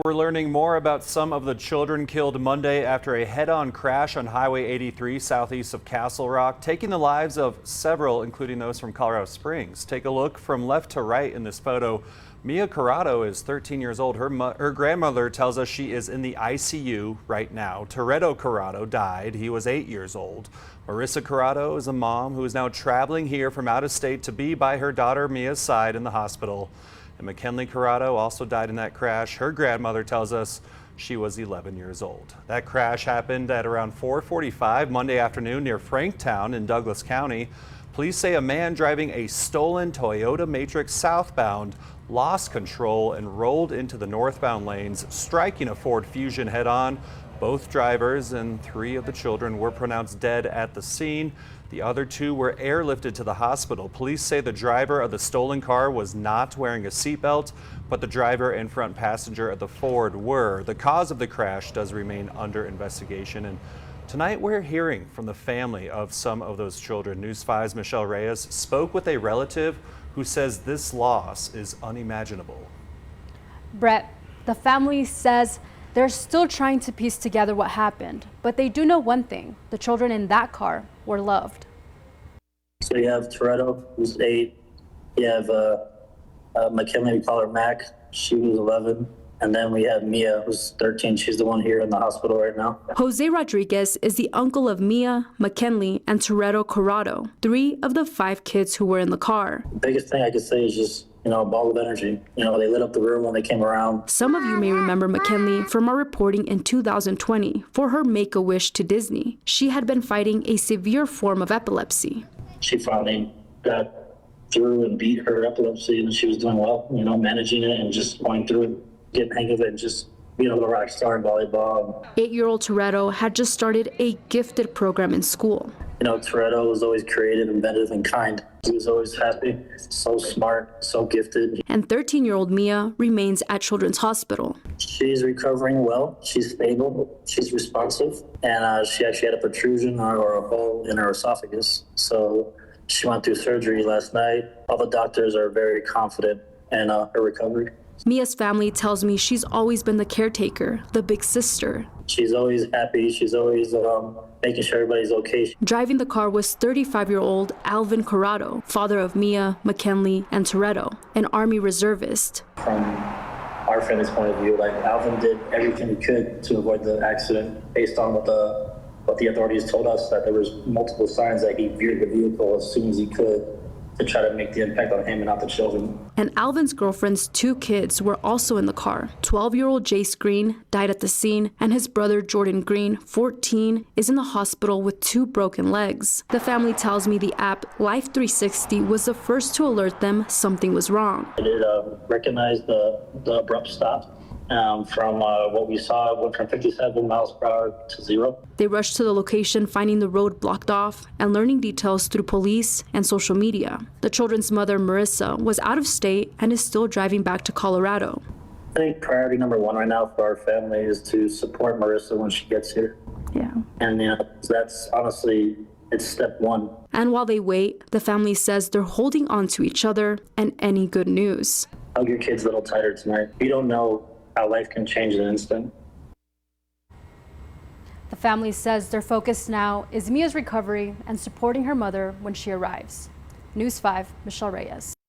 We're learning more about some of the children killed Monday after a head-on crash on Highway 83 southeast of Castle Rock, taking the lives of several, including those from Colorado Springs. Take a look from left to right in this photo. Mia Corrado is 13 years old. Her grandmother tells us she is in the ICU right now. Toretto Corrado died. He was 8 years old. Marissa Corrado is a mom who is now traveling here from out of state to be by her daughter Mia's side in the hospital. And McKinley Corrado also died in that crash. Her grandmother tells us she was 11 years old. That crash happened at around 4:45 Monday afternoon near Franktown in Douglas County. Police say a man driving a stolen Toyota Matrix southbound lost control and rolled into the northbound lanes, striking a Ford Fusion head-on. Both drivers and 3 of the children were pronounced dead at the scene. The other 2 were airlifted to the hospital. Police say the driver of the stolen car was not wearing a seatbelt, but the driver and front passenger of the Ford were. The cause of the crash does remain under investigation. And tonight we're hearing from the family of some of those children. News 5's Michelle Reyes spoke with a relative who says this loss is unimaginable. Brett, the family says they're still trying to piece together what happened, but they do know one thing: the children in that car were loved. So you have Toretto, who's 8. You have McKinley, we call her Mac. She was 11. And then we have Mia, who's 13. She's the one here in the hospital right now. Jose Rodriguez is the uncle of Mia, McKinley, and Toretto Corrado, 3 of the 5 kids who were in the car. The biggest thing I could say is just, a ball of energy. They lit up the room when they came around. Some of you may remember McKinley from our reporting in 2020 for her Make-A-Wish to Disney. She had been fighting a severe form of epilepsy. She finally got through and beat her epilepsy, and she was doing well, managing it and just going through it, getting the hang of it, and just being able to rock star in volleyball. 8-year-old Toretto had just started a gifted program in school. Toretto was always creative, inventive, and kind. He was always happy, so smart, so gifted. And 13-year-old Mia remains at Children's Hospital. She's recovering well. She's stable. She's responsive. And she actually had a protrusion or a hole in her esophagus. So she went through surgery last night. All the doctors are very confident in her recovery. Mia's family tells me she's always been the caretaker, the big sister. She's always happy. She's always making sure everybody's okay. Driving the car was 35-year-old Alvin Corrado, father of Mia, McKinley, and Toretto, an Army reservist. From our family's point of view, Alvin did everything he could to avoid the accident based on what the authorities told us, that there was multiple signs that he veered the vehicle as soon as he could to try to make the impact on him and not the children. And Alvin's girlfriend's 2 kids were also in the car. 12-year-old Jace Green died at the scene, and his brother Jordan Green, 14, is in the hospital with 2 broken legs. The family tells me the app Life 360 was the first to alert them something was wrong. It recognized the abrupt stop. From what we saw, it went from 57 miles per hour to 0. They rushed to the location, finding the road blocked off and learning details through police and social media. The children's mother, Marissa, was out of state and is still driving back to Colorado. I think priority number 1 right now for our family is to support Marissa when she gets here. Yeah. And that's honestly, it's step 1. And while they wait, the family says they're holding on to each other and any good news. Hug your kids a little tighter tonight. You don't know how life can change in an instant. The family says their focus now is Mia's recovery and supporting her mother when she arrives. News 5, Michelle Reyes.